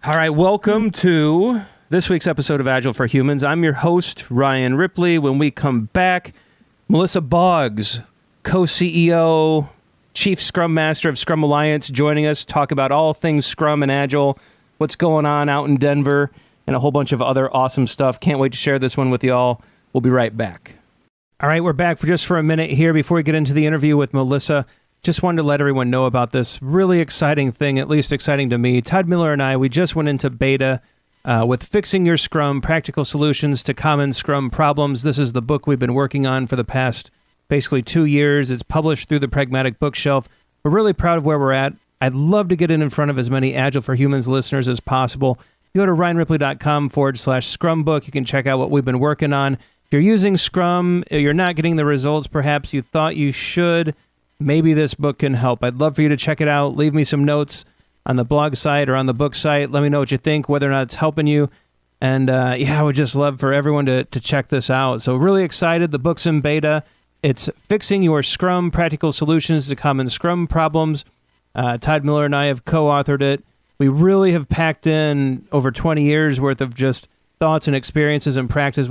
All right, welcome to this week's episode of Agile for Humans. I'm your host, Ryan Ripley. When we come back, Melissa Boggs, co-CEO, Chief Scrum Master of Scrum Alliance, joining us, talk about all things Scrum and Agile, what's going on out in Denver, and a whole bunch of other awesome stuff. Can't wait to share this one with y'all. We'll be right back. All right, we're back for a minute here before we get into the interview with Melissa. Just wanted to let everyone know about this really exciting thing, at least exciting to me. Todd Miller and I, we just went into beta with Fixing Your Scrum, Practical Solutions to Common Scrum Problems. This is the book we've been working on for the past basically 2 years. It's published through the Pragmatic Bookshelf. We're really proud of where we're at. I'd love to get it in front of as many Agile for Humans listeners as possible. You go to ryanripley.com/Scrum book. You can check out what we've been working on. If you're using Scrum, you're not getting the results perhaps you thought you should, maybe this book can help. I'd love for you to check it out. Leave me some notes on the blog site or on the book site. Let me know what you think, whether or not it's helping you. And I would just love for everyone to check this out. So really excited. The book's in beta. It's Fixing Your Scrum, Practical Solutions to Common Scrum Problems. Todd Miller and I have co-authored it. We really have packed in over 20 years worth of just thoughts and experiences and practices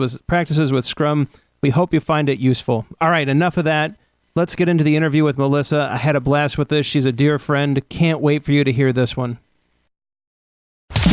with Scrum. We hope you find it useful. All right, enough of that. Let's get into the interview with Melissa. I had a blast with this. She's a dear friend. Can't wait for you to hear this one.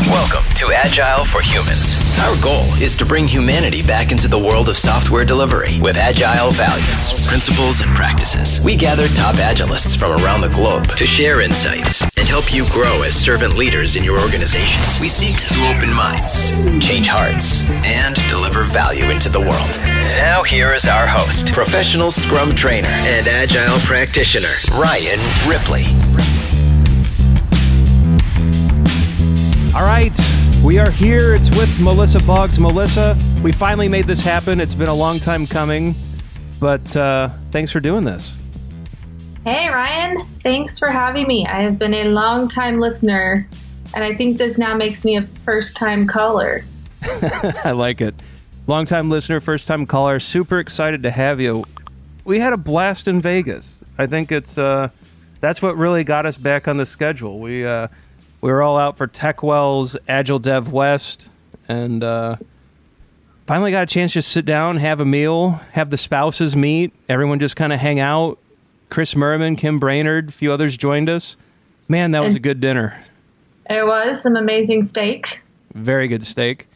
Welcome to Agile for Humans. Our goal is to bring humanity back into the world of software delivery with Agile values, principles, and practices. We gather top Agilists from around the globe to share insights and help you grow as servant leaders in your organizations. We seek to open minds, change hearts, and deliver value into the world. Now here is our host, professional Scrum trainer and Agile practitioner, Ryan Ripley. All right, we are here. It's with Melissa Boggs. Melissa, we finally made this happen. It's been a long time coming, but thanks for doing this. Hey, Ryan. Thanks for having me. I have been a long-time listener, and I think this now makes me a first-time caller. I like it. Long-time listener, first-time caller. Super excited to have you. We had a blast in Vegas. I think it's that's what really got us back on the schedule. We were all out for TechWell's Agile Dev West, and finally got a chance to sit down, have a meal, have the spouses meet. Everyone just kind of hang out. Chris Merriman, Kim Brainerd, a few others joined us. Man, that was a good dinner. It was some amazing steak. Very good steak.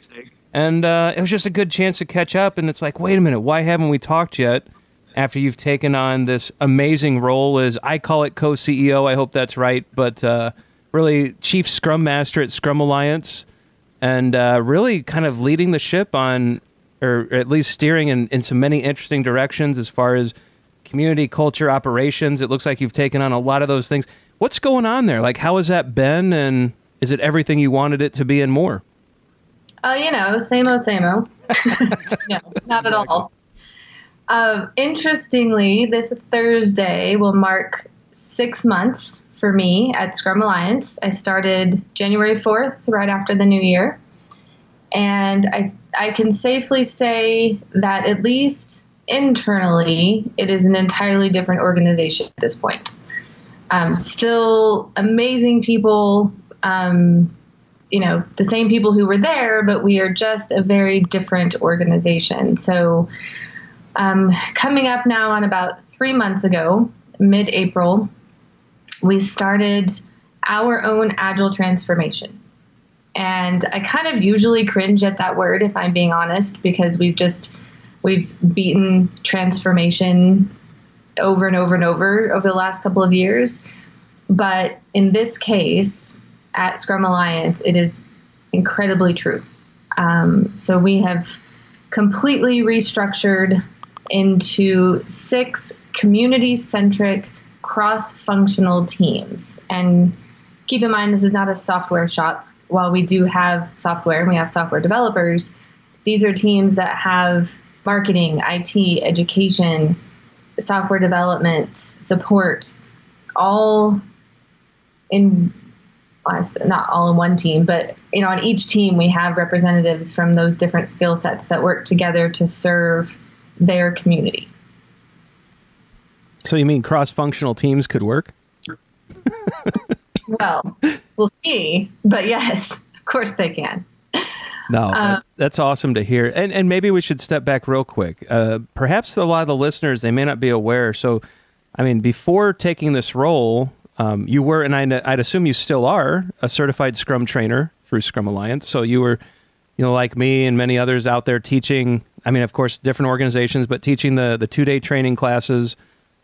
And it was just a good chance to catch up, and it's like, wait a minute, why haven't we talked yet after you've taken on this amazing role as, I call it co-CEO, I hope that's right, but really Chief Scrum Master at Scrum Alliance, and really kind of leading the ship on, or at least steering in some many interesting directions as far as community, culture, operations. It looks like you've taken on a lot of those things. What's going on there? Like, how has that been, and is it everything you wanted it to be and more? Same old. No, not at all. Interestingly, this Thursday will mark 6 months for me at Scrum Alliance. I started January 4th, right after the new year. And I can safely say that at least internally, it is an entirely different organization at this point. Still amazing people, the same people who were there, but we are just a very different organization. So coming up now on about 3 months ago, mid-April, we started our own Agile Transformation. And I kind of usually cringe at that word, if I'm being honest, because we've beaten transformation over and over and over the last couple of years. But in this case, at Scrum Alliance, it is incredibly true. So we have completely restructured into 6 community-centric cross-functional teams. And keep in mind, this is not a software shop. While we do have software and we have software developers, these are teams that have marketing, IT, education, software development, support, all in, not all in one team, but on each team we have representatives from those different skill sets that work together to serve their community. So you mean cross-functional teams could work? Well, we'll see, but yes, course they can. No, that's awesome to hear. And maybe we should step back real quick. Perhaps a lot of the listeners, they may not be aware. So, I mean, before taking this role, you were, and I'd assume you still are, a certified Scrum trainer through Scrum Alliance. So you were, like me and many others out there teaching, I mean, of course, different organizations, but teaching the 2-day training classes,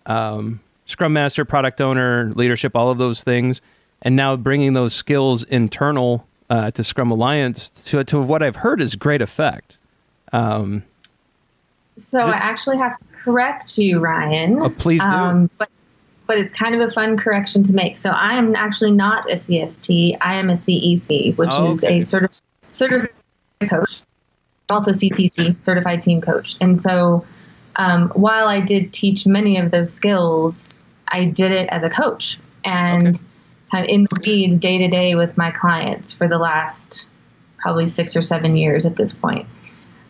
Scrum Master, product owner, leadership, all of those things. And now bringing those skills internal to Scrum Alliance to what I've heard is great effect. I actually have to correct you, Ryan. Oh, please do. But it's kind of a fun correction to make. So I am actually not a CST. I am a CEC, which is a certified coach, also CTC, certified team coach. And so while I did teach many of those skills, I did it as a coach and kind of in the weeds day to day with my clients for the last probably 6 or 7 years at this point.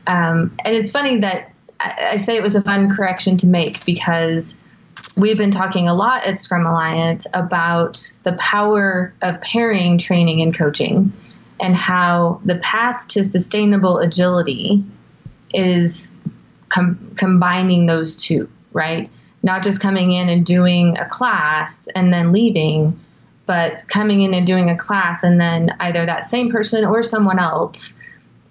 And it's funny that I say it was a fun correction to make because we've been talking a lot at Scrum Alliance about the power of pairing training and coaching and how the path to sustainable agility is combining those two, right? Not just coming in and doing a class and then leaving, but coming in and doing a class and then either that same person or someone else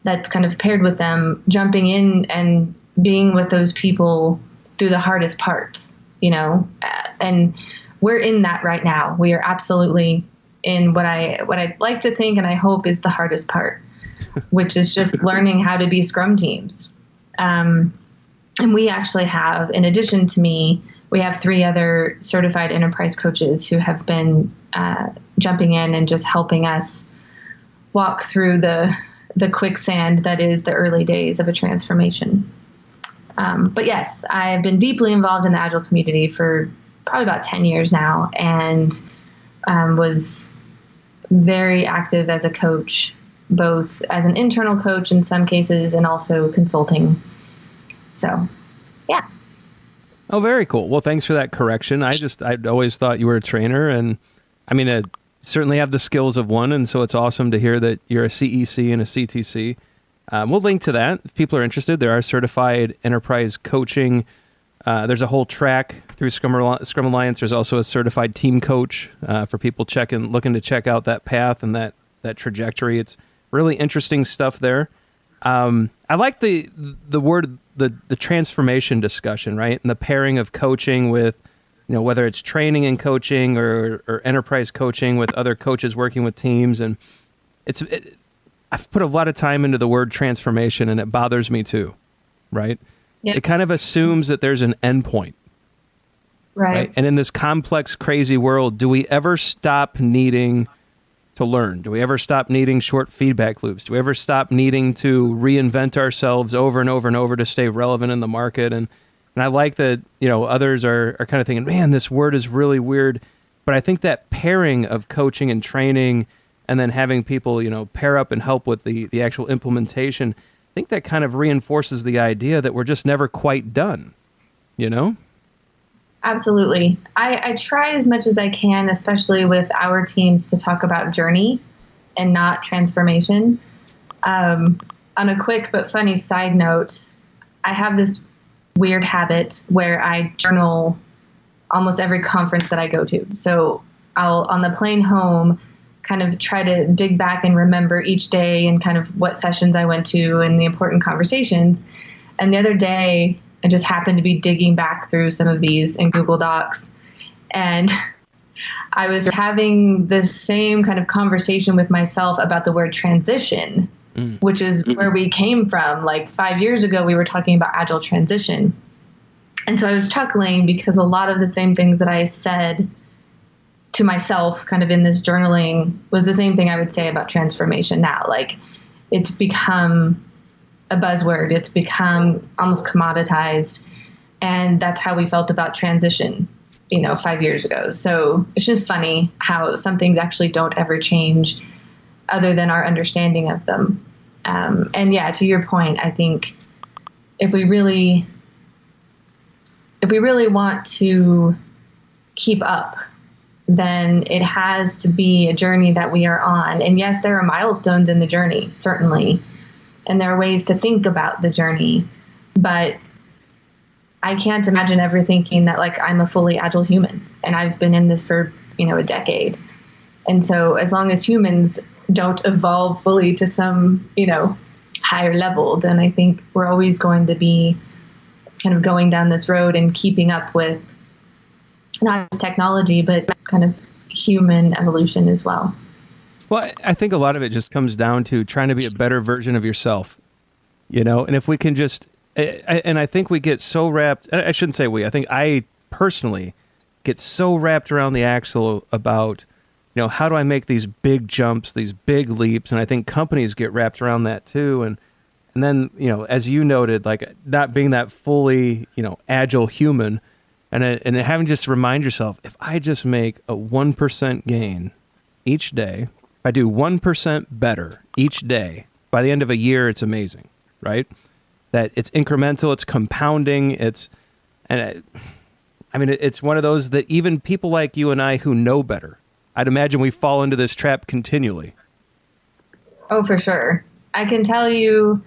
that's kind of paired with them jumping in and being with those people through the hardest parts, and we're in that right now. We are absolutely in what I like to think and I hope is the hardest part, which is just learning how to be Scrum teams. And we actually have, in addition to me, we have 3 other certified enterprise coaches who have been jumping in and just helping us walk through the quicksand that is the early days of a transformation. But yes, I've been deeply involved in the Agile community for probably about 10 years now and was very active as a coach, both as an internal coach in some cases and also consulting. So, yeah. Oh, very cool. Well, thanks for that correction. I'd always thought you were a trainer, and I mean, I certainly have the skills of one, and so it's awesome to hear that you're a CEC and a CTC. We'll link to that if people are interested. There are certified enterprise coaching. There's a whole track through Scrum Alliance. There's also a certified team coach for people looking to check out that path and that trajectory. It's really interesting stuff there. I like the word the transformation discussion, right? And the pairing of coaching with, whether it's training and coaching or enterprise coaching with other coaches working with teams. And I've put a lot of time into the word transformation, and it bothers me too, right? Yep. It kind of assumes that there's an endpoint. Right. And in this complex, crazy world, do we ever stop needing to learn? Do we ever stop needing short feedback loops? Do we ever stop needing to reinvent ourselves over and over and over to stay relevant in the market? And I like that, others are kind of thinking, man, this word is really weird. But I think that pairing of coaching and training and then having people, pair up and help with the actual implementation, I think that kind of reinforces the idea that we're just never quite done, Absolutely. I try as much as I can, especially with our teams, to talk about journey and not transformation. On a quick but funny side note, I have this weird habit where I journal almost every conference that I go to. So I'll, on the plane home, kind of try to dig back and remember each day and kind of what sessions I went to and the important conversations. And the other day, I just happened to be digging back through some of these in Google Docs. And I was having the same kind of conversation with myself about the word transition, which is where we came from. Like 5 years ago, we were talking about Agile transition. And so I was chuckling because a lot of the same things that I said to myself kind of in this journaling was the same thing I would say about transformation now. Like it's become a buzzword. It's become almost commoditized. And that's how we felt about transition, 5 years ago. So it's just funny how some things actually don't ever change other than our understanding of them. And yeah, to your point, I think if we really want to keep up then it has to be a journey that we are on. And yes, there are milestones in the journey, certainly. And there are ways to think about the journey. But I can't imagine ever thinking that like I'm a fully agile human. And I've been in this for, a decade. And so as long as humans don't evolve fully to some, higher level, then I think we're always going to be kind of going down this road and keeping up with not just technology, but kind of human evolution as well. Well, I think a lot of it just comes down to trying to be a better version of yourself, and if we can just, and I think we get so wrapped, I shouldn't say we, I think I personally get so wrapped around the axle about, how do I make these big jumps, these big leaps? And I think companies get wrapped around that too. And then, as you noted, like not being that fully, agile human, and having just to remind yourself, if I just make a 1% gain each day, if I do 1% better each day, by the end of a year, it's amazing, right? That it's incremental, it's compounding, it's one of those that even people like you and I who know better, I'd imagine we fall into this trap continually. Oh, for sure. I can tell you,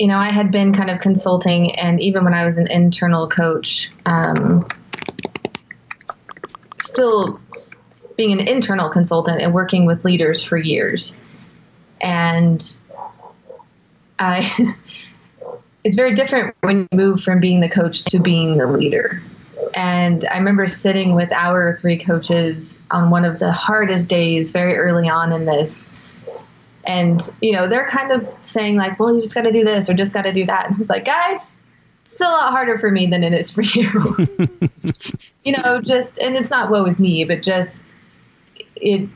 I had been kind of consulting, and even when I was an internal coach, still being an internal consultant and working with leaders for years. And it's very different when you move from being the coach to being the leader. And I remember sitting with our 3 coaches on one of the hardest days very early on in this. And, they're kind of saying like, well, you just got to do this or just got to do that. And I was like, guys, it's still a lot harder for me than it is for you. And it's not woe is me, but just it.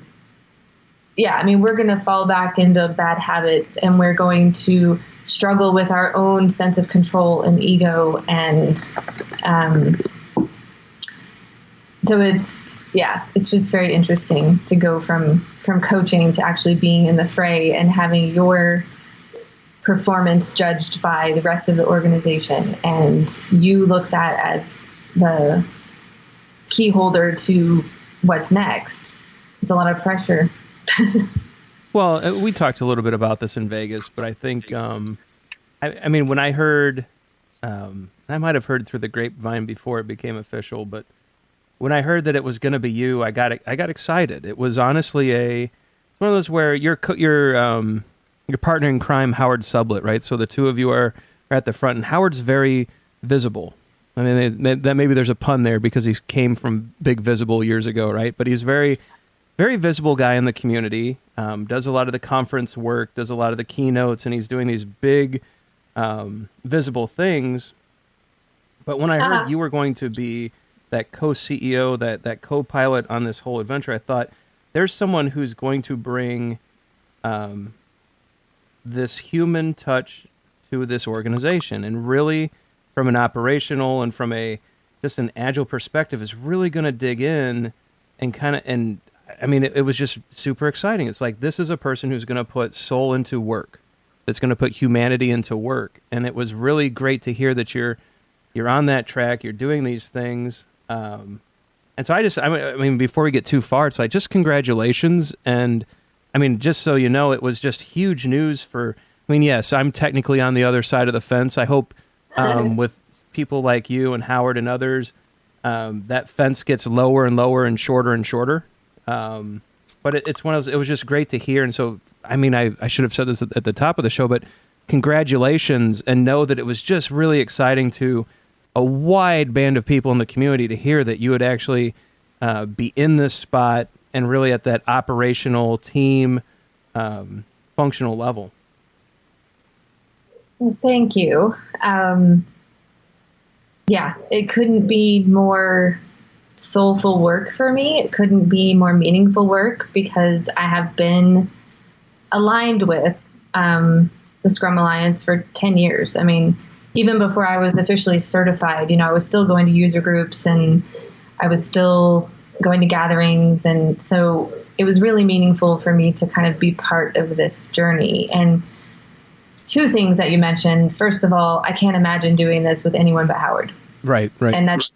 Yeah, we're going to fall back into bad habits, and we're going to struggle with our own sense of control and ego. And so it's just very interesting to go from coaching to actually being in the fray and having your performance judged by the rest of the organization, and you looked at as the key holder to what's next. It's a lot of pressure. Well, we talked a little bit about this in Vegas, but I think, when I heard, I might have heard through the grapevine before it became official, but when I heard that it was going to be you, I got excited. It was honestly it's one of those where your partner in crime, Howard Sublett, right? So the two of you are at the front, and Howard's very visible. That maybe there's a pun there because he came from Big Visible years ago, right? But he's very, very visible guy in the community. Does a lot of the conference work, does a lot of the keynotes, and he's doing these big, visible things. But when I heard you were going to be that co-CEO, that co-pilot on this whole adventure, I thought there's someone who's going to bring this human touch to this organization, and really from an operational and from just an agile perspective is really going to dig in and it was just super exciting. It's like, this is a person who's going to put soul into work, that's going to put humanity into work. And it was really great to hear that you're on that track, you're doing these things. And so before we get too far, it's like, just congratulations. And just so you know, it was just huge news yes, I'm technically on the other side of the fence. I hope with people like you and Howard and others, that fence gets lower and lower and shorter. But it's one of those, it was just great to hear. And so, I should have said this at the top of the show, but congratulations, and know that it was just really exciting to a wide band of people in the community to hear that you would actually be in this spot and really at that operational team functional level. Well, thank you. It couldn't be more soulful work for me. It couldn't be more meaningful work, because I have been aligned with the Scrum Alliance for 10 years. Even before I was officially certified, I was still going to user groups, and I was still going to gatherings. And so it was really meaningful for me to kind of be part of this journey. And 2 things that you mentioned. First of all, I can't imagine doing this with anyone but Howard. Right. And that's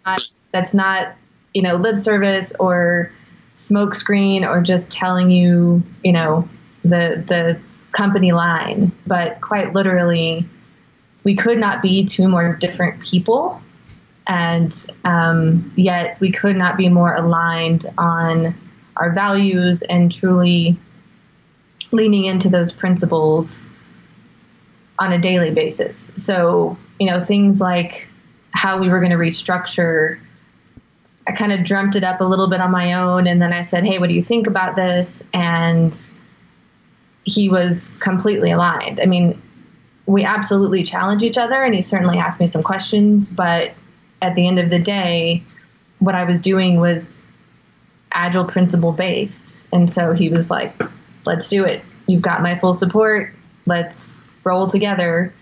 not lip service or smoke screen or just telling you, the company line. But quite literally, we could not be two more different people. And yet we could not be more aligned on our values and truly leaning into those principles on a daily basis. So, things like how we were going to restructure, I kind of dreamt it up a little bit on my own. And then I said, hey, what do you think about this? And he was completely aligned. I mean, we absolutely challenge each other, and he certainly asked me some questions, but at the end of the day, what I was doing was Agile principle based. And so he was like, let's do it. You've got my full support. Let's roll together.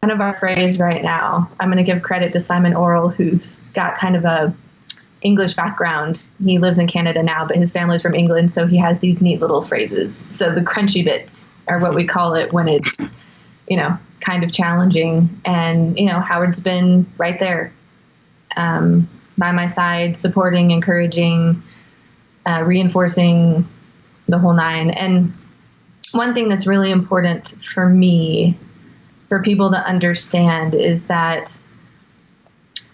Kind of our phrase right now. I'm going to give credit to Simon Orrell, who's got kind of a English background. He lives in Canada now, but his family's from England. So he has these neat little phrases. So the crunchy bits are what we call it when it's, kind of challenging. And, Howard's been right there. By my side, supporting, encouraging, reinforcing the whole nine. And one thing that's really important for me, for people to understand, is that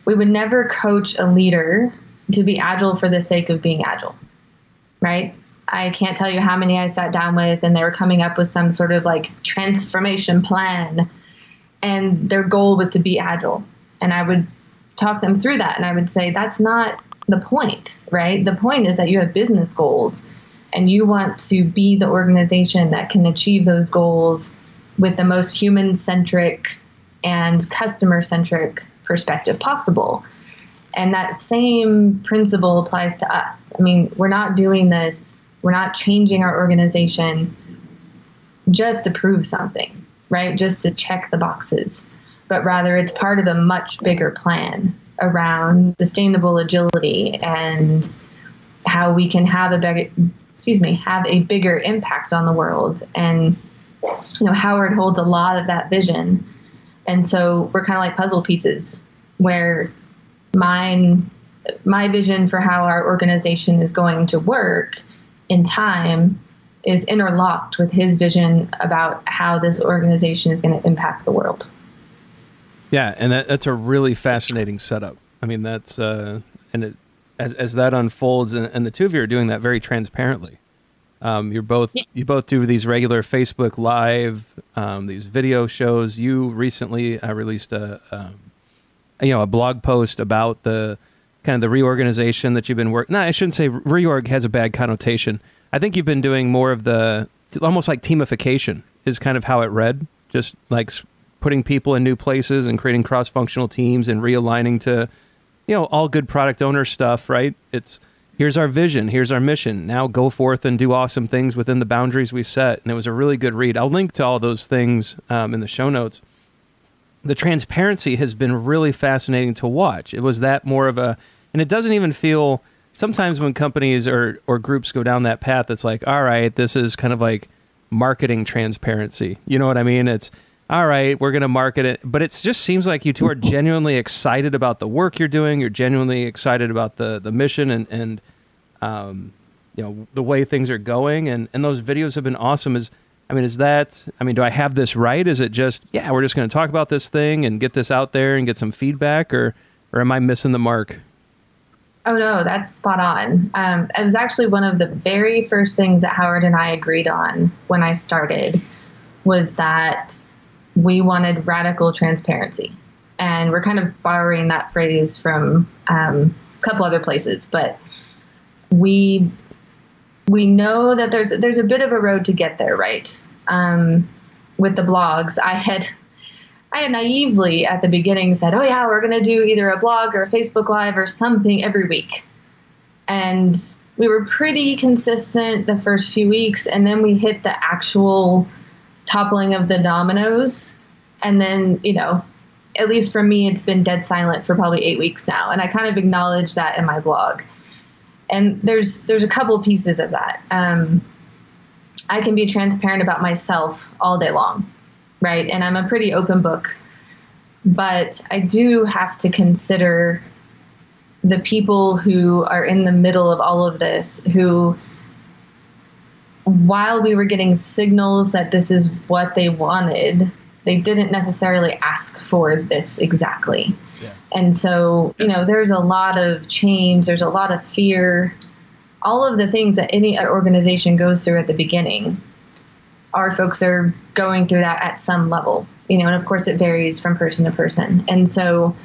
we would never coach a leader to be agile for the sake of being agile, right? I can't tell you how many I sat down with and they were coming up with some sort of like transformation plan, and their goal was to be agile. And I would talk them through that. And I would say, that's not the point, right? The point is that you have business goals and you want to be the organization that can achieve those goals with the most human-centric and customer-centric perspective possible. And that same principle applies to us. I mean, we're not doing this, we're not changing our organization just to prove something, right? Just to check the boxes. But rather it's part of a much bigger plan around sustainable agility and how we can have a bigger impact on the world. And, Howard holds a lot of that vision. And so we're kind of like puzzle pieces where my vision for how our organization is going to work in time is interlocked with his vision about how this organization is going to impact the world. Yeah, and that's a really fascinating setup. I mean, that's as that unfolds, and the two of you are doing that very transparently. You both do these regular Facebook Live, these video shows. You recently released a blog post about the kind of the reorganization that you've been working. No, I shouldn't say reorg has a bad connotation. I think you've been doing more of the almost like teamification is kind of how it read, just like putting people in new places and creating cross-functional teams and realigning to, all good product owner stuff, right? It's here's our vision, here's our mission. Now go forth and do awesome things within the boundaries we set. And it was a really good read. I'll link to all those things in the show notes. The transparency has been really fascinating to watch. It was that more of a, and it doesn't even feel, sometimes when companies or groups go down that path, it's like, all right, this is kind of like marketing transparency. You know what I mean? It's, all right, we're going to market it. But it just seems like you two are genuinely excited about the work you're doing. You're genuinely excited about the mission and the way things are going. And those videos have been awesome. Do I have this right? Is it just, we're just going to talk about this thing and get this out there and get some feedback? Or am I missing the mark? Oh, no, that's spot on. It was actually one of the very first things that Howard and I agreed on when I started was that we wanted radical transparency. And we're kind of borrowing that phrase from a couple other places, but we know that there's a bit of a road to get there, right? With the blogs, I had naively at the beginning said, oh yeah, we're going to do either a blog or a Facebook Live or something every week. And we were pretty consistent the first few weeks, and then we hit the actual toppling of the dominoes. And then, at least for me, it's been dead silent for probably 8 weeks now. And I kind of acknowledge that in my blog. And there's a couple pieces of that. I can be transparent about myself all day long, right? And I'm a pretty open book. But I do have to consider the people who are in the middle of all of this, who, while we were getting signals that this is what they wanted, they didn't necessarily ask for this exactly. Yeah. And so, there's a lot of change, there's a lot of fear, all of the things that any organization goes through at the beginning. Our folks are going through that at some level, and of course it varies from person to person. And so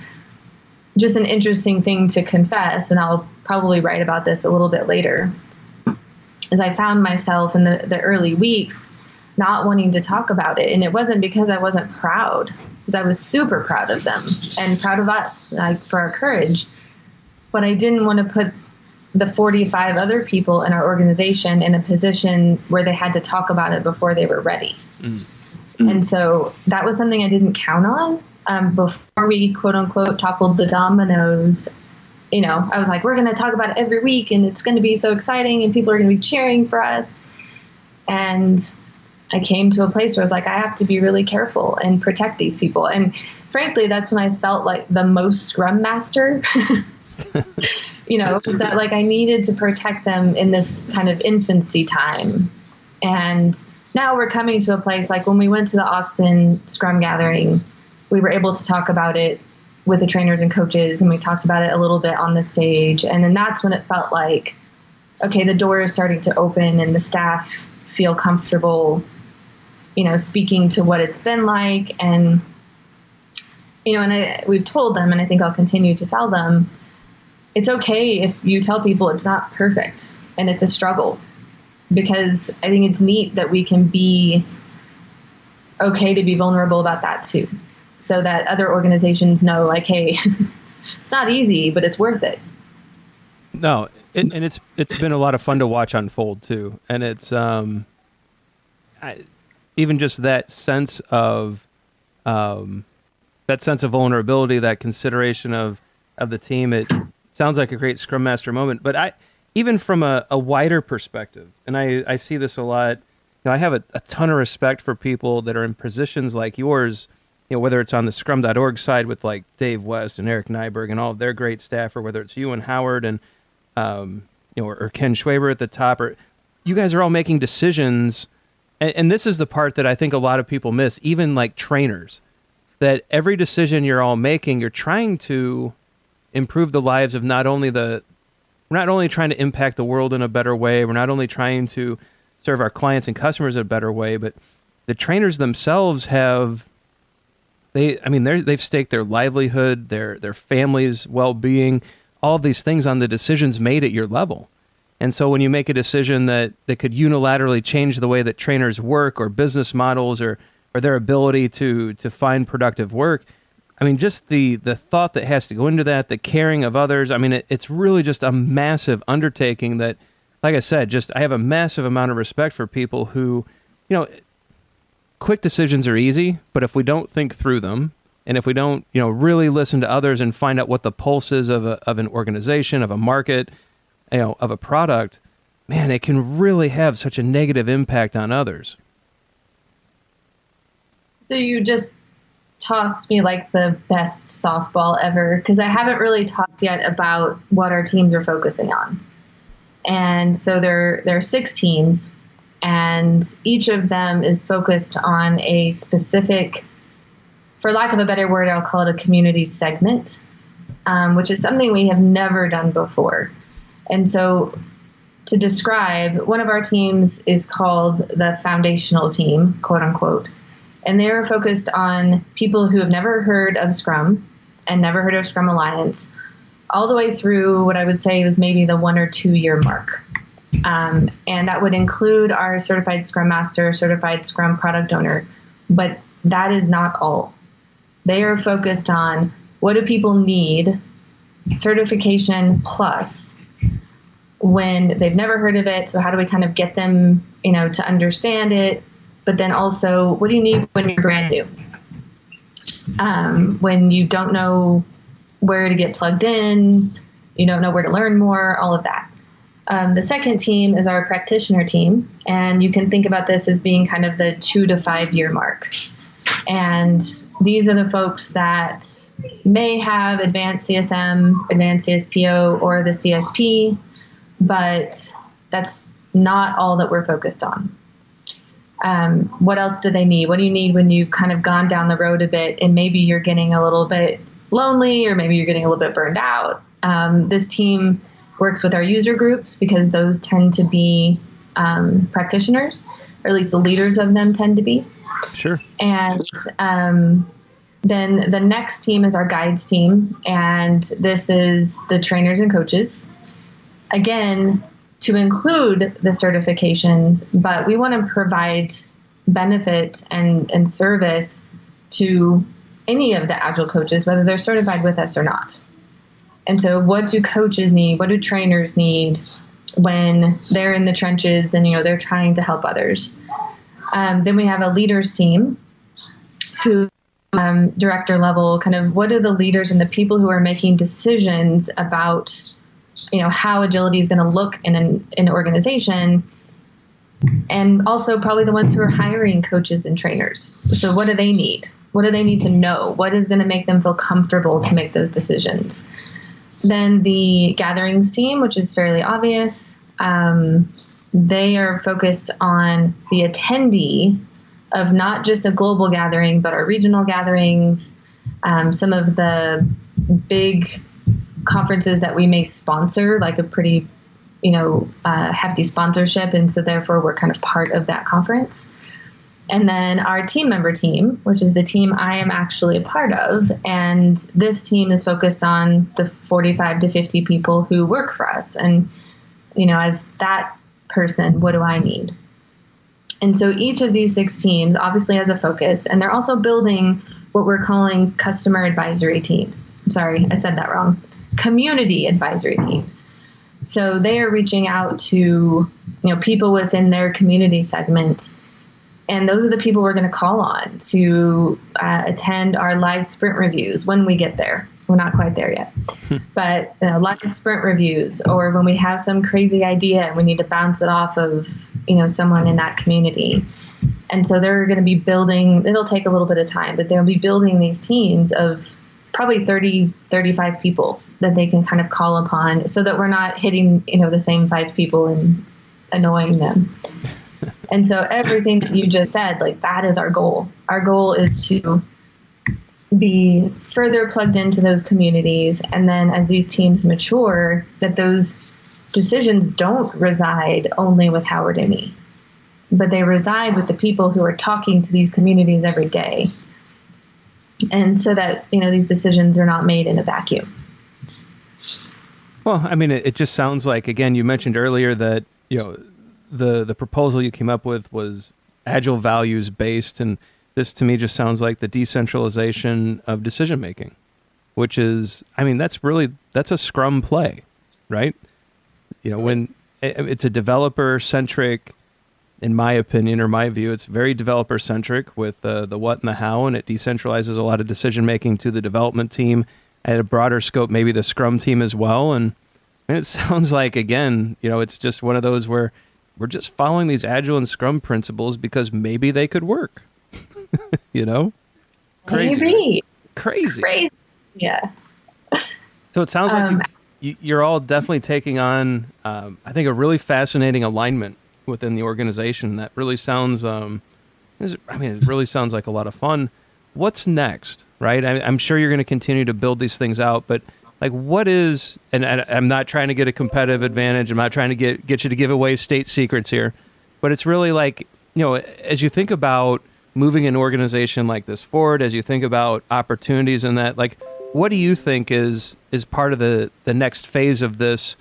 just an interesting thing to confess, and I'll probably write about this a little bit later, is I found myself in the early weeks not wanting to talk about it. And it wasn't because I wasn't proud, because I was super proud of them and proud of us for our courage. But I didn't want to put the 45 other people in our organization in a position where they had to talk about it before they were ready. Mm-hmm. And so that was something I didn't count on before we, quote unquote, toppled the dominoes. I was like, we're going to talk about it every week and it's going to be so exciting and people are going to be cheering for us. And I came to a place where I was like, I have to be really careful and protect these people. And frankly, that's when I felt like the most Scrum Master. Was that like I needed to protect them in this kind of infancy time. And now we're coming to a place like when we went to the Austin Scrum Gathering, we were able to talk about it with the trainers and coaches, and we talked about it a little bit on the stage. And then that's when it felt like, okay, the door is starting to open and the staff feel comfortable, speaking to what it's been like. And, we've told them, and I think I'll continue to tell them, it's okay if you tell people it's not perfect and it's a struggle, because I think it's neat that we can be okay to be vulnerable about that too, so that other organizations know, like, hey, it's not easy, but it's worth it. No, it's been a lot of fun to watch unfold too, and it's even just that sense of vulnerability, that consideration of the team. It sounds like a great Scrum Master moment, but even from a wider perspective, and I see this a lot. I have a ton of respect for people that are in positions like yours. Whether it's on the Scrum.org side with like Dave West and Eric Nyberg and all of their great staff, or whether it's you and Howard and or Ken Schwaber at the top, or you guys are all making decisions. And this is the part that I think a lot of people miss, even like trainers, that every decision you're all making, you're trying to improve the lives of we're not only trying to impact the world in a better way, we're not only trying to serve our clients and customers in a better way, but the trainers themselves they've staked their livelihood, their family's well-being, all of these things on the decisions made at your level. And so when you make a decision that could unilaterally change the way that trainers work or business models or their ability to find productive work, just the thought that has to go into that, the caring of others, it's really just a massive undertaking that, like I said, I have a massive amount of respect for people who, quick decisions are easy, but if we don't think through them, and if we don't, really listen to others and find out what the pulse is of an organization, of a market, of a product, man, it can really have such a negative impact on others. So you just tossed me like the best softball ever, because I haven't really talked yet about what our teams are focusing on. And so there are 6 teams, and each of them is focused on a specific, for lack of a better word, I'll call it a community segment, which is something we have never done before. And so to describe, one of our teams is called the foundational team, quote unquote, and they're focused on people who have never heard of Scrum and never heard of Scrum Alliance, all the way through what I would say was maybe the 1 or 2 year mark. And that would include our certified Scrum Master, certified Scrum product owner, but that is not all. They are focused on what do people need, certification plus, when they've never heard of it. So how do we kind of get them, to understand it? But then also, what do you need when you're brand new? When you don't know where to get plugged in, you don't know where to learn more, all of that. The second team is our practitioner team, and you can think about this as being kind of the 2 to 5 year mark. And these are the folks that may have advanced CSM, advanced CSPO, or the CSP, but that's not all that we're focused on. What else do they need? What do you need when you've kind of gone down the road a bit and maybe you're getting a little bit lonely or maybe you're getting a little bit burned out? This team works with our user groups because those tend to be practitioners, or at least the leaders of them tend to be. Sure. And then the next team is our guides team, and this is the trainers and coaches. Again, to include the certifications, but we want to provide benefit and service to any of the Agile coaches, whether they're certified with us or not. And so what do coaches need? What do trainers need when they're in the trenches and, they're trying to help others? Then we have a leaders team who, director level, kind of what are the leaders and the people who are making decisions about, how agility is going to look in an organization, and also probably the ones who are hiring coaches and trainers. So what do they need? What do they need to know? What is going to make them feel comfortable to make those decisions? Then the gatherings team, which is fairly obvious, they are focused on the attendee of not just a global gathering, but our regional gatherings, some of the big conferences that we may sponsor, like a pretty, hefty sponsorship. And so therefore we're kind of part of that conference. And then our team member team, which is the team I am actually a part of. And this team is focused on the 45 to 50 people who work for us. And, as that person, what do I need? And so each of these 6 teams obviously has a focus, and they're also building what we're calling customer advisory teams. I'm sorry, I said that wrong. Community advisory teams. So they are reaching out to, people within their community segment. And those are the people we're going to call on to attend our live sprint reviews when we get there. We're not quite there yet. But live sprint reviews, or when we have some crazy idea and we need to bounce it off of, someone in that community. And so they're going to be building, it'll take a little bit of time, but they'll be building these teams of probably 30, 35 people that they can kind of call upon so that we're not hitting, the same 5 people and annoying them. And so everything that you just said, that is our goal. Our goal is to be further plugged into those communities. And then as these teams mature, that those decisions don't reside only with Howard and me, but they reside with the people who are talking to these communities every day. And so that, these decisions are not made in a vacuum. Well, I mean, it just sounds like, again, you mentioned earlier that, the proposal you came up with was Agile values based, and this to me just sounds like the decentralization of decision making, which is, I mean, that's a Scrum play, right? When it's a developer centric, in my opinion or my view, it's very developer centric with the what and the how, and it decentralizes a lot of decision making to the development team at a broader scope, maybe the Scrum team as well. And it sounds like, again, it's just one of those where we're just following these Agile and Scrum principles because maybe they could work. Crazy. Maybe. Crazy. Yeah. So it sounds like you're all definitely taking on, I think, a really fascinating alignment within the organization. That really sounds, it really sounds like a lot of fun. What's next, right? I'm sure you're going to continue to build these things out, but what is, and I'm not trying to get a competitive advantage. I'm not trying to get you to give away state secrets here, but it's really as you think about moving an organization like this forward, as you think about opportunities in that, what do you think is part of the next phase of this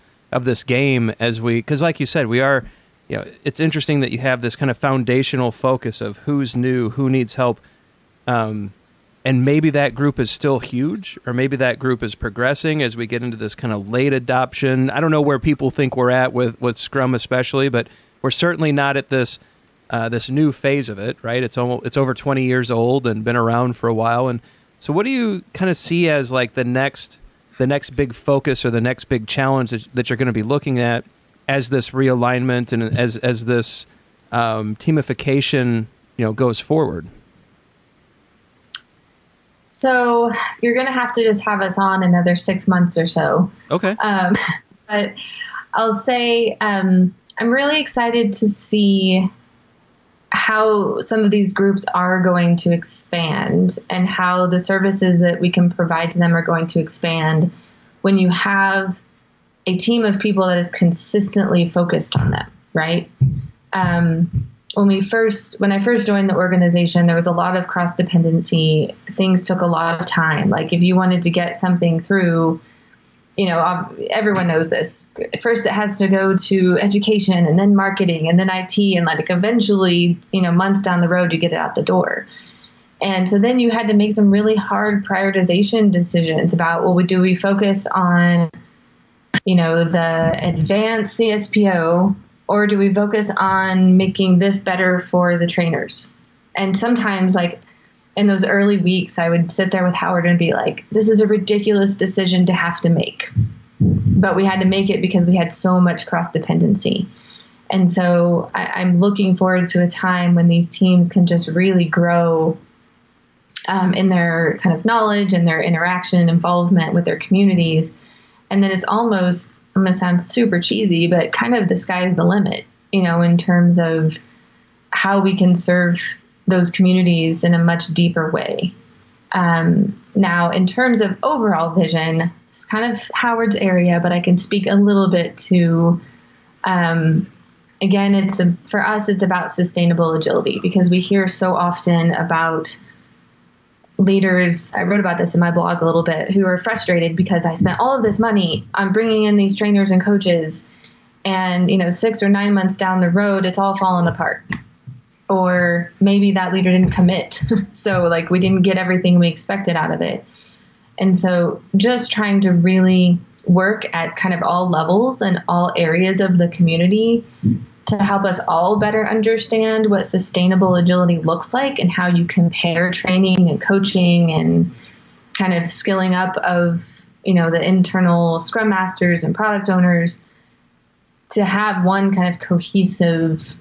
game because like you said, we are, it's interesting that you have this kind of foundational focus of who's new, who needs help. And maybe that group is still huge, or maybe that group is progressing as we get into this kind of late adoption. I don't know where people think we're at with Scrum especially, but we're certainly not at this new phase of it, right? It's over 20 years old and been around for a while. And so what do you kind of see as the next big focus or the next big challenge that you're going to be looking at as this realignment and as this teamification, goes forward? So you're going to have to just have us on another 6 months or so. Okay. But I'll say I'm really excited to see how some of these groups are going to expand and how the services that we can provide to them are going to expand when you have a team of people that is consistently focused on them, right? When I first joined the organization, there was a lot of cross dependency. Things took a lot of time. Like if you wanted to get something through, everyone knows this. First, it has to go to education and then marketing and then IT. And like eventually, months down the road, you get it out the door. And so then you had to make some really hard prioritization decisions about, well, do we focus on, the advanced CSPO, or do we focus on making this better for the trainers? And sometimes, like in those early weeks, I would sit there with Howard and be like, this is a ridiculous decision to have to make. But we had to make it because we had so much cross-dependency. And so I'm looking forward to a time when these teams can just really grow in their kind of knowledge and their interaction and involvement with their communities. And then it's almost, I'm going to sound super cheesy, but kind of the sky's the limit, in terms of how we can serve those communities in a much deeper way. Now, in terms of overall vision, it's kind of Howard's area, but I can speak a little bit to, again, for us, it's about sustainable agility, because we hear so often about leaders, I wrote about this in my blog a little bit, who are frustrated because I spent all of this money on bringing in these trainers and coaches, and 6 or 9 months down the road, it's all fallen apart. Or maybe that leader didn't commit. So like we didn't get everything we expected out of it. And so just trying to really work at kind of all levels and all areas of the community to help us all better understand what sustainable agility looks like and how you compare training and coaching and kind of skilling up of, the internal Scrum Masters and product owners to have one kind of cohesive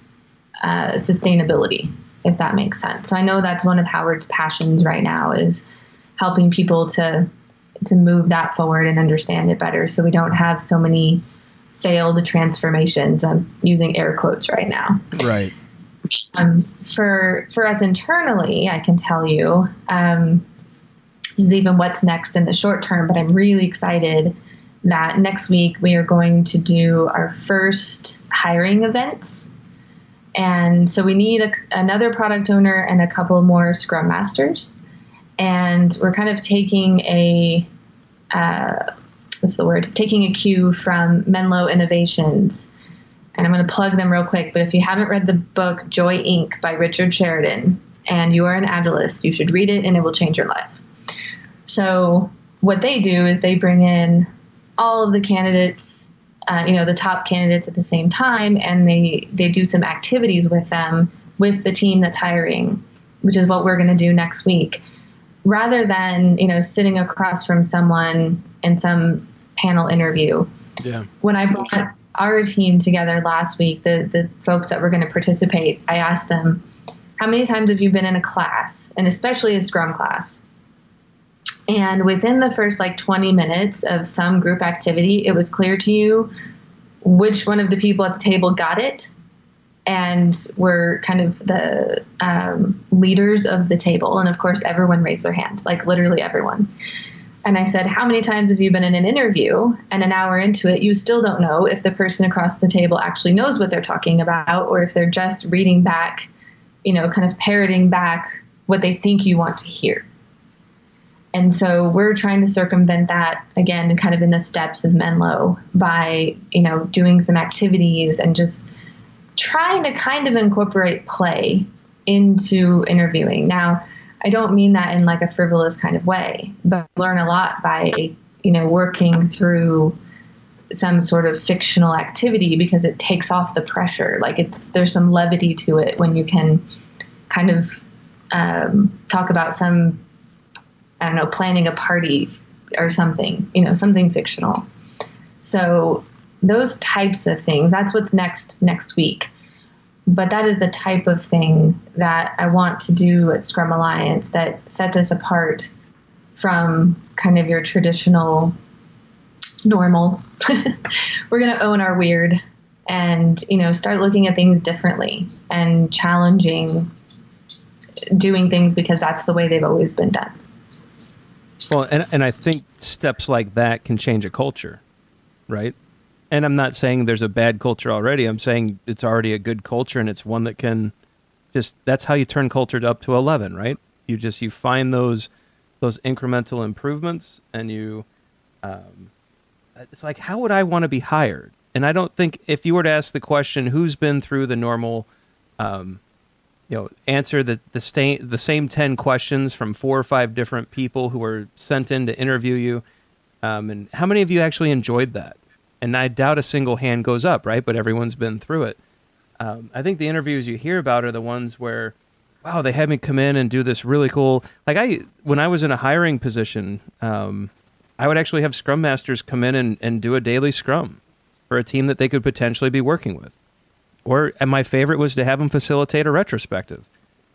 sustainability, if that makes sense. So I know that's one of Howard's passions right now, is helping people to move that forward and understand it better, so we don't have so many failed transformations. I'm using air quotes right now. Right. For us internally, I can tell you, this is even what's next in the short term, but I'm really excited that next week we are going to do our first hiring events. And so we need another product owner and a couple more Scrum Masters. And we're kind of taking taking a cue from Menlo Innovations. And I'm going to plug them real quick. But if you haven't read the book Joy Inc. by Richard Sheridan, and you are an Agilist, you should read it and it will change your life. So what they do is they bring in all of the candidates, the top candidates at the same time, and they do some activities with them, with the team that's hiring, which is what we're going to do next week, rather than, sitting across from someone in some panel interview. Yeah. When I brought our team together last week, the folks that were going to participate, I asked them, how many times have you been in a class, and especially a Scrum class? And within the first 20 minutes of some group activity, it was clear to you which one of the people at the table got it and were kind of the leaders of the table. And of course, everyone raised their hand, literally everyone. And I said, how many times have you been in an interview, and an hour into it, you still don't know if the person across the table actually knows what they're talking about, or if they're just reading back, kind of parroting back what they think you want to hear. And so we're trying to circumvent that, again, kind of in the steps of Menlo by, doing some activities and just trying to kind of incorporate play into interviewing. Now, I don't mean that in a frivolous kind of way, but learn a lot by, working through some sort of fictional activity, because it takes off the pressure. There's some levity to it when you can kind of talk about some, planning a party or something, something fictional. So those types of things, that's what's next week. But that is the type of thing that I want to do at Scrum Alliance that sets us apart from kind of your traditional normal. We're going to own our weird and, start looking at things differently and challenging doing things because that's the way they've always been done. Well, and I think steps like that can change a culture, right? And I'm not saying there's a bad culture already. I'm saying it's already a good culture, and it's one that can that's how you turn culture up to 11, right? You find those incremental improvements, and it's like, how would I want to be hired? And I don't think, if you were to ask the question, who's been through the normal, answer the same 10 questions from 4 or 5 different people who were sent in to interview you, and how many of you actually enjoyed that? And I doubt a single hand goes up, right? But everyone's been through it. I think the interviews you hear about are the ones where, wow, they had me come in and do this really cool. Like when I was in a hiring position, I would actually have Scrum Masters come in and do a daily Scrum for a team that they could potentially be working with. And my favorite was to have them facilitate a retrospective.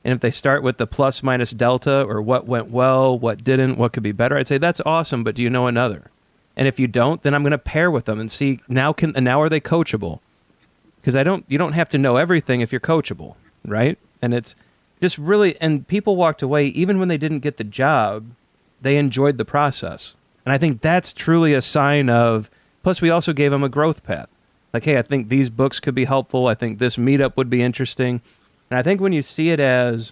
And if they start with the plus minus delta, or what went well, what didn't, what could be better, I'd say, that's awesome, but do you know another? And if you don't, then I'm going to pair with them and see, now are they coachable? Because you don't have to know everything if you're coachable, right? And it's just really, and people walked away, even when they didn't get the job, they enjoyed the process. And I think that's truly a sign of, plus we also gave them a growth path. Like, hey, I think these books could be helpful. I think this meetup would be interesting. And I think when you see it as,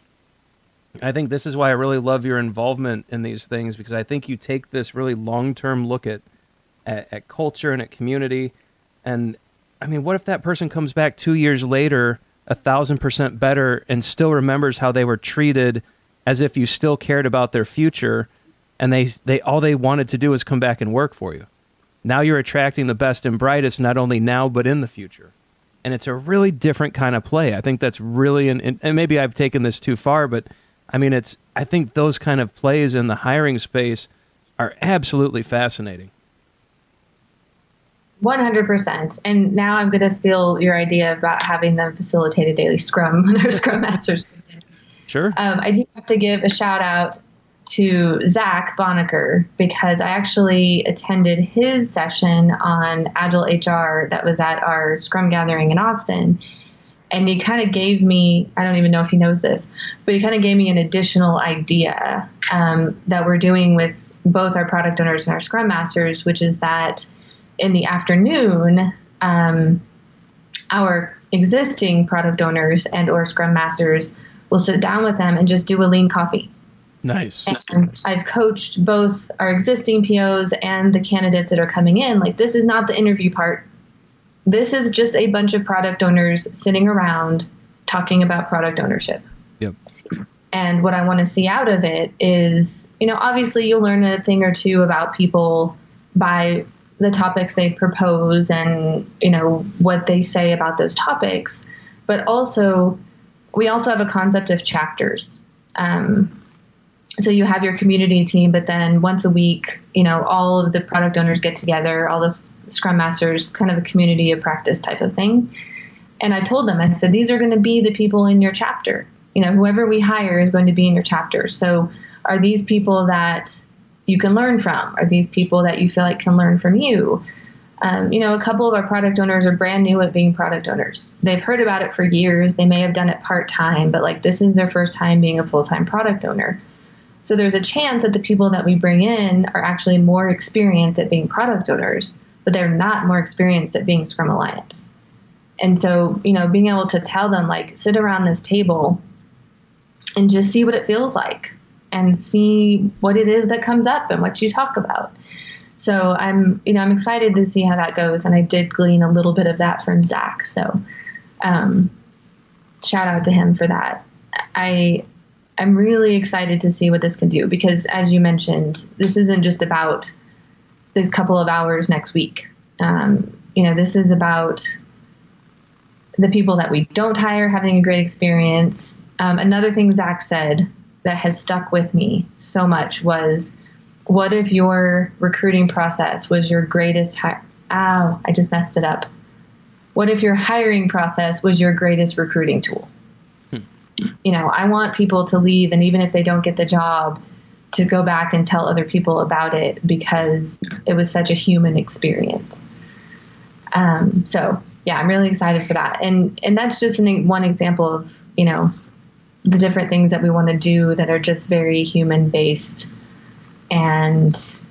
I think this is why I really love your involvement in these things, because I think you take this really long-term look at culture and at community. And I mean, what if that person comes back 2 years later, 1,000% better, and still remembers how they were treated as if you still cared about their future, and they all they wanted to do was come back and work for you. Now you're attracting the best and brightest, not only now, but in the future. And it's a really different kind of play. I think that's really, and maybe I've taken this too far, but I mean, I think those kind of plays in the hiring space are absolutely fascinating. 100%. And now I'm going to steal your idea about having them facilitate a daily Scrum when our Scrum Masters. Sure. I do have to give a shout out to Zach Bonacker, because I actually attended his session on Agile HR that was at our Scrum gathering in Austin. And he kind of gave me, I don't even know if he knows this, but he kind of gave me an additional idea that we're doing with both our product owners and our Scrum Masters, which is that in the afternoon, our existing product owners and or Scrum Masters will sit down with them and just do a lean coffee. Nice. And I've coached both our existing POs and the candidates that are coming in. Like, this is not the interview part. This is just a bunch of product owners sitting around talking about product ownership. Yep. And what I want to see out of it is, obviously you'll learn a thing or two about people by the topics they propose and, what they say about those topics. But also, we also have a concept of chapters. So you have your community team, but then once a week, all of the product owners get together, all the Scrum Masters, kind of a community of practice type of thing. And I told them, I said, these are going to be the people in your chapter. Whoever we hire is going to be in your chapter. So are these people that you can learn from? Are these people that you feel like can learn from you? A couple of our product owners are brand new at being product owners. They've heard about it for years. They may have done it part-time, but this is their first time being a full-time product owner. So there's a chance that the people that we bring in are actually more experienced at being product owners, but they're not more experienced at being Scrum Alliance. And so, being able to tell them, sit around this table and just see what it feels like and see what it is that comes up and what you talk about. So I'm excited to see how that goes. And I did glean a little bit of that from Zach. So shout out to him for that. I'm really excited to see what this can do, because as you mentioned, this isn't just about this couple of hours next week. This is about the people that we don't hire having a great experience. Another thing Zach said that has stuck with me so much was, what if your recruiting process was your greatest I just messed it up. What if your hiring process was your greatest recruiting tool? I want people to leave, and even if they don't get the job, to go back and tell other people about it because it was such a human experience. So yeah, I'm really excited for that. And that's just one example of, the different things that we want to do that are just very human based and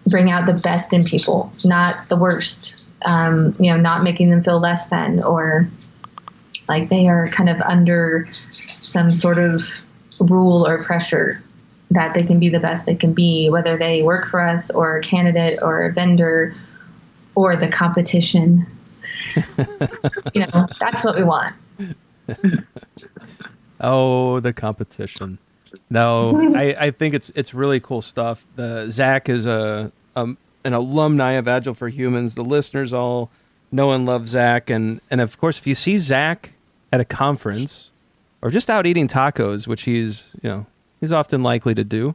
bring out the best in people, not the worst, not making them feel less than or like they are kind of under some sort of rule or pressure, that they can be the best they can be, whether they work for us or a candidate or a vendor or the competition. That's what we want. Oh, the competition. No, I think it's really cool stuff. Zach is an alumni of Agile for Humans. The listeners all know and love Zach. And of course, if you see Zach at a conference or just out eating tacos, which he's often likely to do,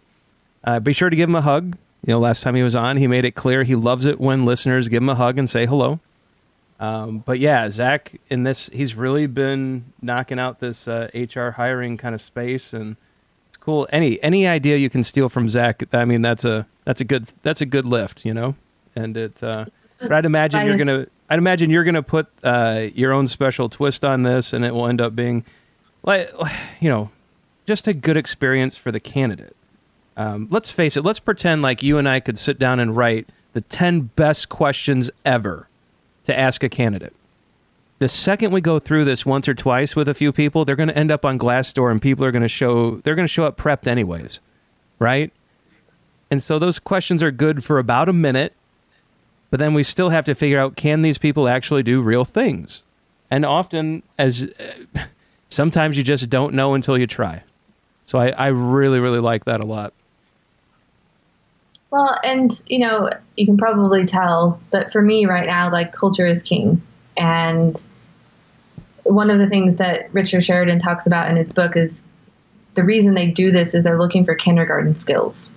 be sure to give him a hug. Last time he was on, he made it clear he loves it when listeners give him a hug and say hello. But yeah, Zach, he's really been knocking out this HR hiring kind of space, and it's cool. Any idea you can steal from Zach, I mean, that's a good lift, And but I'd imagine you're gonna put your own special twist on this, and it will end up being just a good experience for the candidate. Let's face it. Let's pretend like you and I could sit down and write the 10 best questions ever to ask a candidate. The second we go through this once or twice with a few people, they're going to end up on Glassdoor, and people are going to show up prepped anyways, right? And so those questions are good for about a minute, but then we still have to figure out, can these people actually do real things? And often, sometimes you just don't know until you try. So I really, really like that a lot. Well, and, you can probably tell, but for me right now, culture is king. And one of the things that Richard Sheridan talks about in his book is the reason they do this is they're looking for kindergarten skills.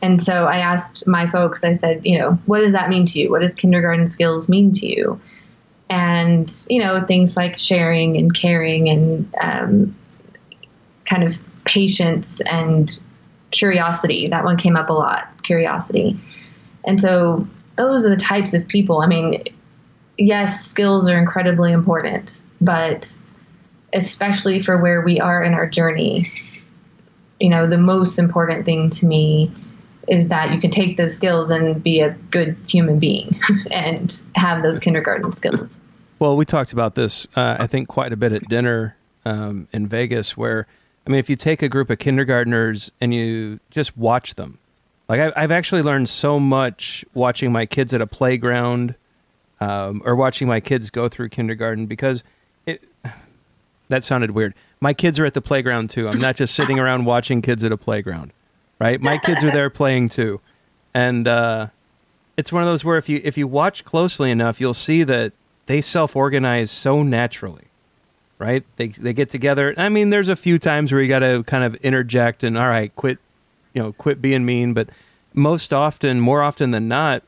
And so I asked my folks, I said, what does that mean to you? What does kindergarten skills mean to you? And, things like sharing and caring and kind of patience and curiosity. That one came up a lot, curiosity. And so those are the types of people. I mean, yes, skills are incredibly important, but especially for where we are in our journey, the most important thing to me is that you can take those skills and be a good human being and have those kindergarten skills. Well, we talked about this, I think, quite a bit at dinner in Vegas, where, if you take a group of kindergartners and you just watch them, I've actually learned so much watching my kids at a playground or watching my kids go through kindergarten, because that sounded weird. My kids are at the playground too. I'm not just sitting around watching kids at a playground, right? My kids are there playing too. And it's one of those where if you watch closely enough, you'll see that they self-organize so naturally. Right? They get together. There's a few times where you got to kind of interject and, all right, quit being mean. But more often than not,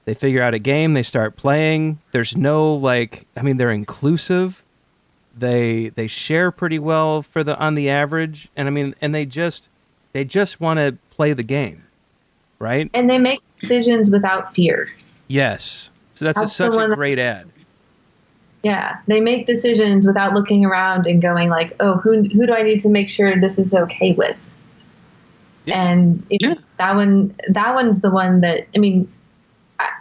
they figure out a game. They start playing. There's no they're inclusive. They share pretty well on the average. And and they just want to play the game, right? And they make decisions without fear. Yes. So that's such a great ad. Yeah, they make decisions without looking around and going oh, who do I need to make sure this is okay with? Yeah. And that one's the one that,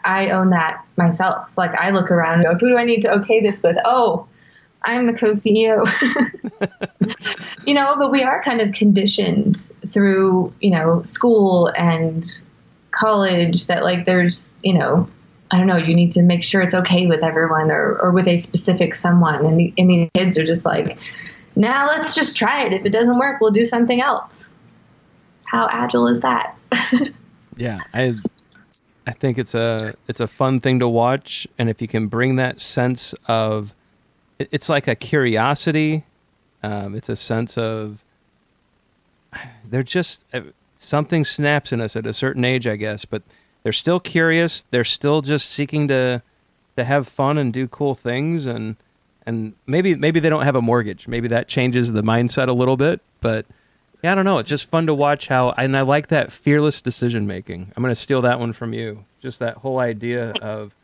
I own that myself. I look around and go, who do I need to okay this with? Oh, I'm the co-CEO. But we are kind of conditioned through, school and college that there's, I don't know, you need to make sure it's okay with everyone or with a specific someone. And the kids are just now let's just try it. If it doesn't work, we'll do something else. How agile is that? Yeah, I think it's a fun thing to watch. And if you can bring that sense of, it's like a curiosity. It's a sense of, they're just, something snaps in us at a certain age, I guess, but they're still curious. They're still just seeking to have fun and do cool things. And maybe they don't have a mortgage. Maybe that changes the mindset a little bit. But Yeah, I don't know. It's just fun to watch and I like that fearless decision making. I'm going to steal that one from you. Just that whole idea of,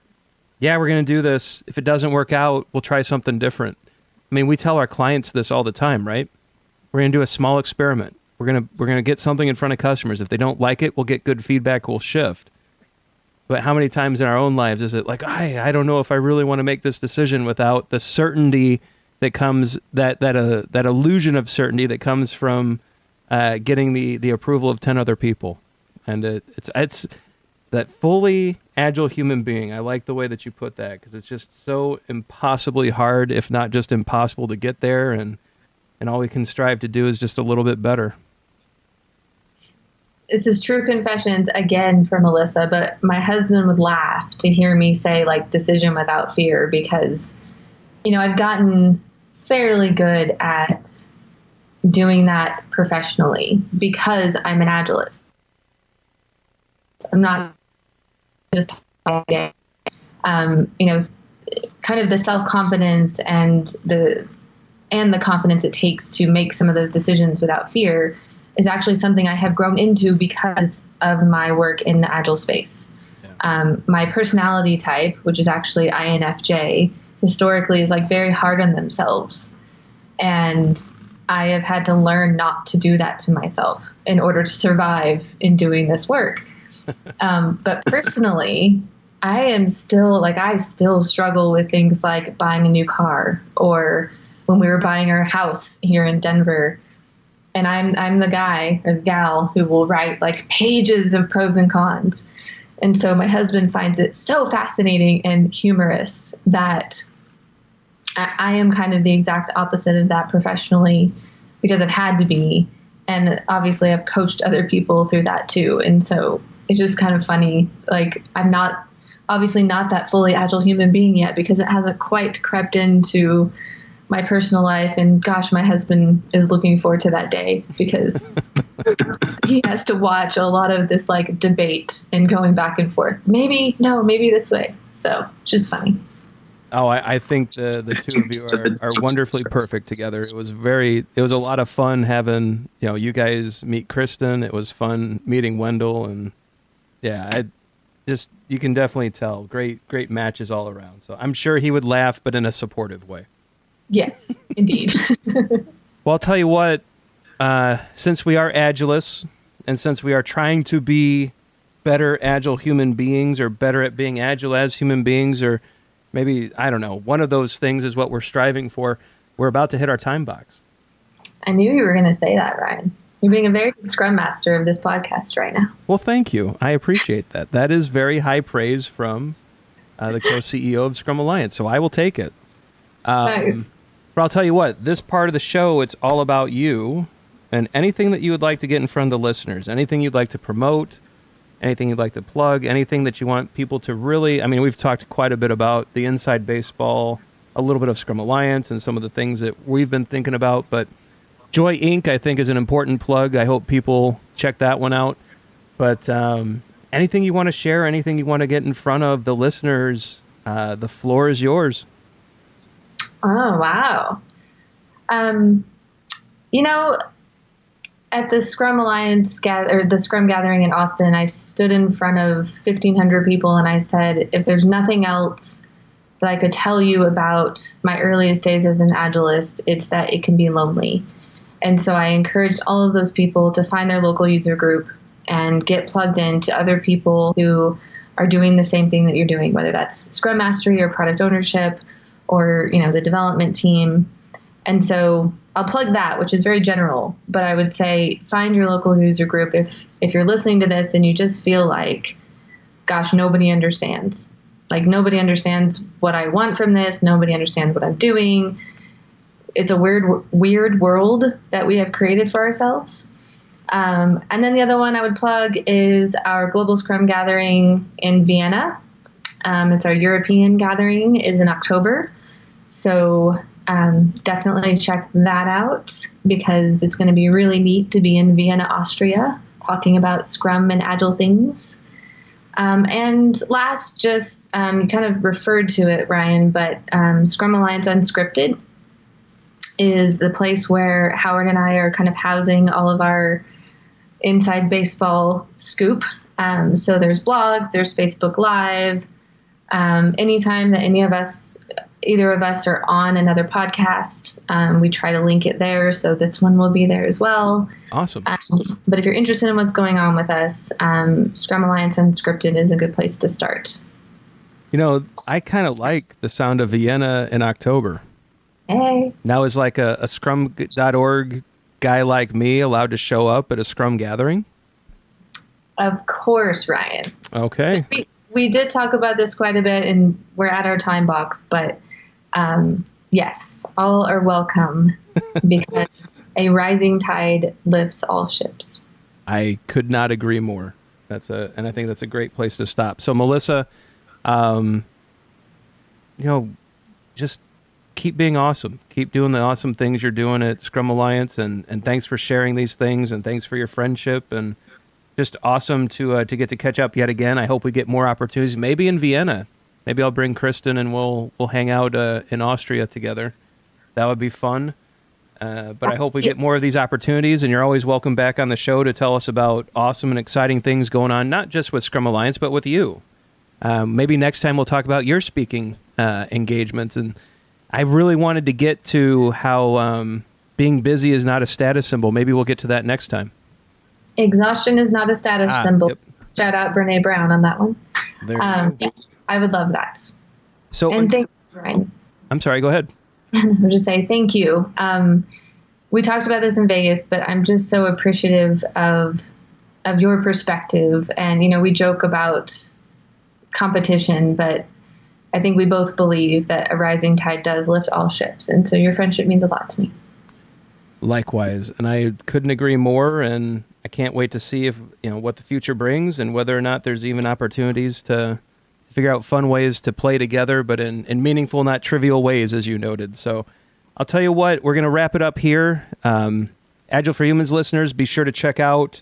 yeah, we're going to do this. If it doesn't work out, we'll try something different. I mean, we tell our clients this all the time, right? We're going to do a small experiment. We're going to get something in front of customers. If they don't like it, we'll get good feedback. We'll shift. But how many times in our own lives is it like, I don't know if I really want to make this decision without the certainty that comes, that illusion of certainty that comes from getting the approval of 10 other people. And it's that fully agile human being. I like the way that you put that, because it's just so impossibly hard, if not just impossible, to get there. And all we can strive to do is just a little bit better. This is true confessions again for Melissa, but my husband would laugh to hear me say like decision without fear, because, I've gotten fairly good at doing that professionally because I'm an agilist. I'm not just, kind of the self-confidence and the confidence it takes to make some of those decisions without fear is actually something I have grown into because of my work in the agile space. Yeah. My personality type, which is actually INFJ, historically is like very hard on themselves. And I have had to learn not to do that to myself in order to survive in doing this work. But personally, I still struggle with things like buying a new car, or when we were buying our house here in Denver. And I'm the guy or the gal who will write like pages of pros and cons. And so my husband finds it so fascinating and humorous that I am kind of the exact opposite of that professionally, because I've had to be. And obviously I've coached other people through that too. And so it's just kind of funny. Like, I'm obviously not that fully agile human being yet, because it hasn't quite crept into my personal life. And gosh, my husband is looking forward to that day, because he has to watch a lot of this like debate and going back and forth. Maybe this way. So it's just funny. Oh, I think the two of you are wonderfully perfect together. It was a lot of fun having, you guys meet Kristen. It was fun meeting Wendell, and yeah, you can definitely tell great matches all around. So I'm sure he would laugh, but in a supportive way. Yes, indeed. Well, I'll tell you what, since we are Agilists, and since we are trying to be better agile human beings, or better at being agile as human beings, or maybe, I don't know, one of those things is what we're striving for, we're about to hit our time box. I knew you were going to say that, Ryan. You're being a very good Scrum Master of this podcast right now. Well, thank you. I appreciate that. That is very high praise from the co-CEO of Scrum Alliance, so I will take it. Nice. But I'll tell you what, this part of the show, it's all about you and anything that you would like to get in front of the listeners, anything you'd like to promote, anything you'd like to plug, anything that you want people to really, we've talked quite a bit about the inside baseball, a little bit of Scrum Alliance and some of the things that we've been thinking about, but Joy Inc., I think, is an important plug. I hope people check that one out. But anything you want to share, anything you want to get in front of the listeners, the floor is yours. Oh, wow. At the Scrum Alliance the Scrum Gathering in Austin, I stood in front of 1,500 people and I said, if there's nothing else that I could tell you about my earliest days as an Agilist, it's that it can be lonely. And so I encouraged all of those people to find their local user group and get plugged into other people who are doing the same thing that you're doing, whether that's Scrum Mastery or product ownership or, the development team. And so I'll plug that, which is very general, but I would say find your local user group if you're listening to this and you just feel like, gosh, nobody understands. Like, nobody understands what I want from this. Nobody understands what I'm doing. It's a weird world that we have created for ourselves. And then the other one I would plug is our Global Scrum Gathering in Vienna. It's our European gathering, is in October. So definitely check that out, because it's going to be really neat to be in Vienna, Austria, talking about Scrum and Agile things. And last, just you kind of referred to it, Ryan, but Scrum Alliance Unscripted is the place where Howard and I are kind of housing all of our inside baseball scoop. So there's blogs, there's Facebook Live. Anytime that either of us are on another podcast, we try to link it there. So this one will be there as well. Awesome. But if you're interested in what's going on with us, Scrum Alliance Unscripted is a good place to start. You know, I kind of like the sound of Vienna in October. Hey. Now is like a scrum.org guy like me allowed to show up at a Scrum gathering? Of course, Ryan. Okay. We did talk about this quite a bit, and we're at our time box, but yes, all are welcome because a rising tide lifts all ships. I could not agree more. And I think that's a great place to stop. So, Melissa, just keep being awesome. Keep doing the awesome things you're doing at Scrum Alliance, and thanks for sharing these things, and thanks for your friendship, and just awesome to get to catch up yet again. I hope we get more opportunities, maybe in Vienna. Maybe I'll bring Kristen and we'll hang out in Austria together. That would be fun. But I hope we get more of these opportunities, and you're always welcome back on the show to tell us about awesome and exciting things going on, not just with Scrum Alliance, but with you. Maybe next time we'll talk about your speaking engagements. And I really wanted to get to how being busy is not a status symbol. Maybe we'll get to that next time. Exhaustion is not a status symbol. Yep. Shout out Brene Brown on that one. There you go. Yes, I would love that. So, and thank you, Ryan. I'm sorry, go ahead. I'll just say thank you. We talked about this in Vegas, but I'm just so appreciative of your perspective. And, we joke about competition, but I think we both believe that a rising tide does lift all ships. And so your friendship means a lot to me. Likewise. And I couldn't agree more. And I can't wait to see what the future brings and whether or not there's even opportunities to figure out fun ways to play together, but in meaningful, not trivial ways, as you noted. So I'll tell you what, we're going to wrap it up here. Agile for Humans listeners, be sure to check out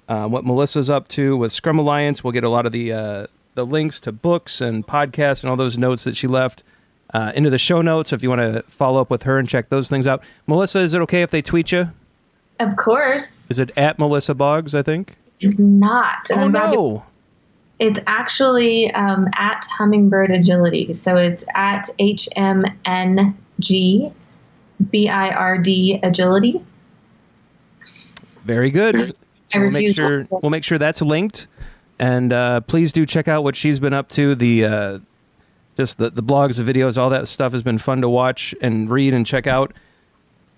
what Melissa's up to with Scrum Alliance. We'll get a lot of the links to books and podcasts and all those notes that she left into the show notes. So if you want to follow up with her and check those things out. Melissa, is it okay if they tweet you? Of course. Is it at Melissa Boggs, I think? It's not. And no. It's actually at Hummingbird Agility. So it's at HMNGBIRD Agility. Very good. So we'll make sure that's linked. And please do check out what she's been up to. The blogs, the videos, all that stuff has been fun to watch and read and check out.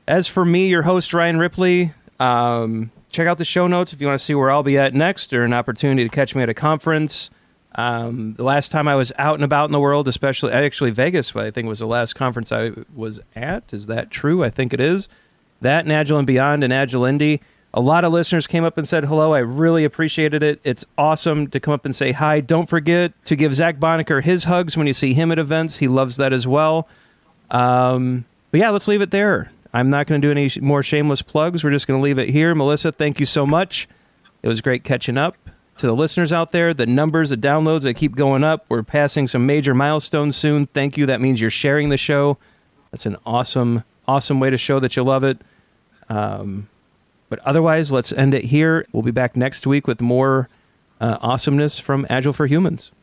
As for me, your host, Ryan Ripley, check out the show notes if you want to see where I'll be at next or an opportunity to catch me at a conference. The last time I was out and about in the world, actually Vegas, I think was the last conference I was at. Is that true? I think it is. That and Agile and Beyond and Agile Indy. A lot of listeners came up and said hello. I really appreciated it. It's awesome to come up and say hi. Don't forget to give Zach Bonacker his hugs when you see him at events. He loves that as well. But yeah, let's leave it there. I'm not going to do any more shameless plugs. We're just going to leave it here. Melissa, thank you so much. It was great catching up. To the listeners out there, the numbers, the downloads, they keep going up. We're passing some major milestones soon. Thank you. That means you're sharing the show. That's an awesome, awesome way to show that you love it. But otherwise, let's end it here. We'll be back next week with more awesomeness from Agile for Humans.